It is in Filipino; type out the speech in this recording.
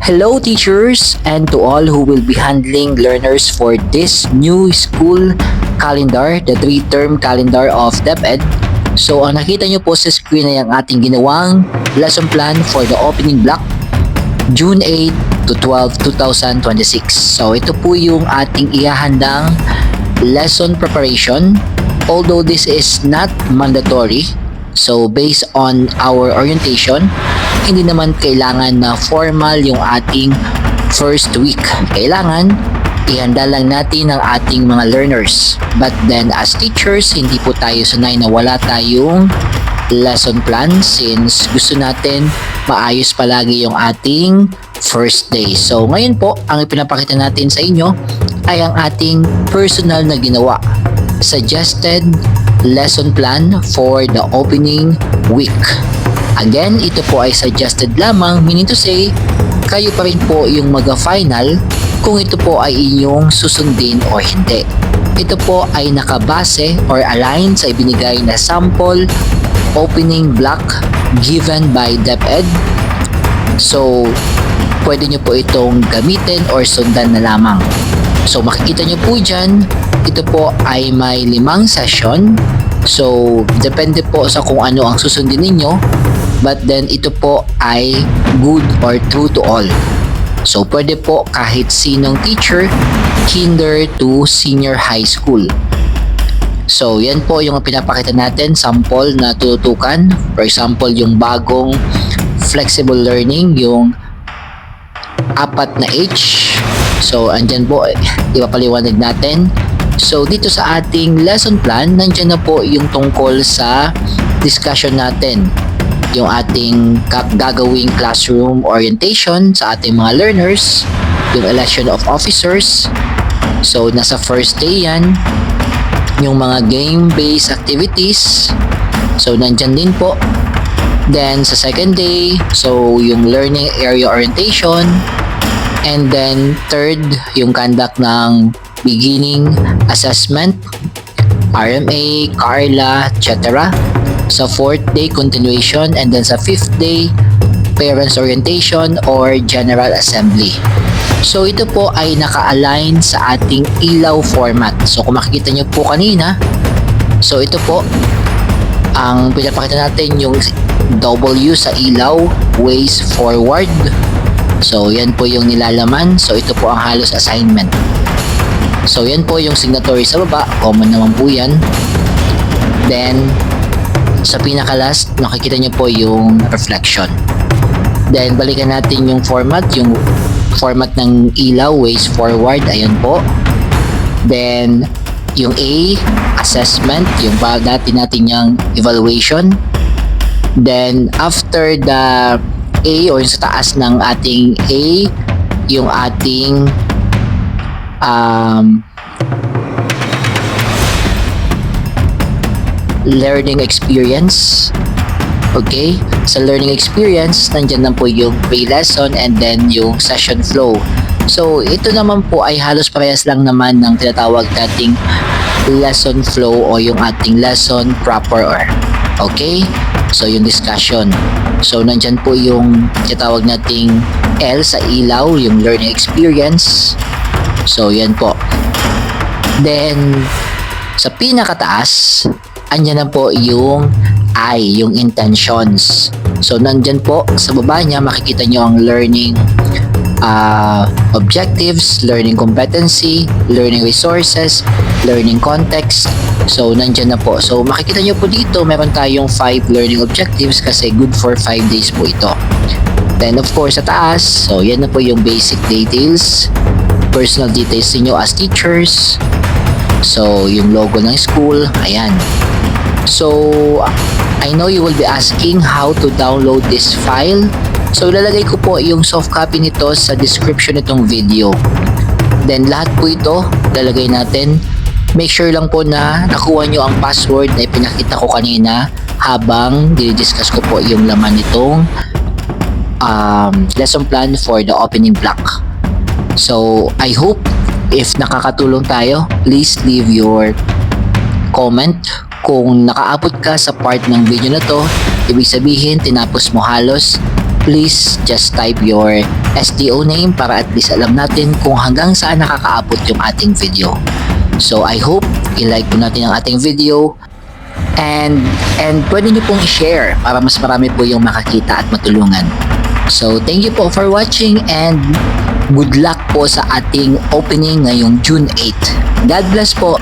Hello teachers and to all who will be handling learners for this new school calendar, the 3-term calendar of DepEd. So ang nakita nyo po sa screen ay ang ating ginawang lesson plan for the opening block June 8 to 12, 2026. So ito po yung ating ihahandang lesson preparation. Although this is not mandatory, so based on our orientation, hindi naman kailangan na formal yung ating first week. Kailangan ihanda lang natin ang ating mga learners. But then as teachers, hindi po tayo sanay na wala tayong lesson plan since gusto natin maayos palagi yung ating first day. So ngayon po, ang ipinapakita natin sa inyo ay ang ating personal na ginawa. Suggested lesson plan for the opening week. Again, ito po ay suggested lamang, meaning to say, kayo pa rin po yung mag-final kung ito po ay inyong susundin o hindi. Ito po ay nakabase or aligned sa ibinigay na sample opening block given by DepEd. So, pwede nyo po itong gamitin or sundan na lamang. So, makikita nyo po dyan, ito po ay may 5 session. So, depende po sa kung ano ang susundin ninyo. But then, ito po ay good or true to all. So, pwede po kahit sinong teacher, kinder to senior high school. So, yan po yung pinapakita natin, sample na tututukan. For example, yung bagong flexible learning, yung 4 na H. So, andyan po, ipapaliwanag natin. So, dito sa ating lesson plan, nandyan na po yung tungkol sa discussion natin. Yung ating gagawing classroom orientation sa ating mga learners, yung election of officers. So, nasa first day yan. Yung mga game-based activities. So, nandyan din po. Then, sa second day, so, yung learning area orientation. And then, third, yung conduct ng beginning assessment, RMA, Carla, etc. Sa fourth day, continuation. And then sa fifth day, parents orientation or general assembly. So, ito po ay naka-align sa ating ilaw format. So, kung makikita nyo po kanina, so ito po, ang pinapakita natin yung W sa ilaw, ways forward. So, yan po yung nilalaman. So, ito po ang halos assignment. So, yan po yung signatory sa baba. Common naman po yan. Then, sa pinaka-last, nakikita nyo po yung reflection. Then, balikan natin yung format. Yung format ng ilaw, ways forward. Ayan po. Then, yung A, assessment. Yung dati natin yung evaluation. Then, after the A or yung sa taas ng ating A, yung ating learning experience. Okay? Sa learning experience, nandyan na po yung pre-lesson and then yung session flow. So, ito naman po ay halos parehas lang naman ng tinatawag nating lesson flow o yung ating lesson proper or. Okay? So, yung discussion. So, nandyan po yung tinatawag nating L sa ilaw, yung learning experience. So, yan po. Then, sa pinakataas, andyan na po yung I, yung intentions. So, nandyan po, sa baba niya, makikita nyo ang learning objectives, learning competency, learning resources, learning context. So, nandyan na po. So, makikita nyo po dito, meron tayong 5 learning objectives kasi good for 5 days po ito. Then, of course, sa taas, so, yan na po yung basic details, personal details niyo as teachers. So, yung logo ng school, ayan. So, I know you will be asking how to download this file. So, ilalagay ko po yung soft copy nito sa description nitong video. Then, lahat po ito, lalagay natin. Make sure lang po na nakuha nyo ang password na ipinakita ko kanina habang dinidiscuss ko po yung laman nitong lesson plan for the opening block. So, I hope if nakakatulong tayo, please leave your comment. Kung nakaabot ka sa part ng video na to, ibig sabihin tinapos mo halos, please just type your STO name para at least alam natin kung hanggang saan nakakaabot yung ating video. So I hope i-like po natin ang ating video and pwede nyo pong i-share para mas marami po yung makakita at matulungan. So thank you po for watching and good luck po sa ating opening ngayong June 8. God bless po!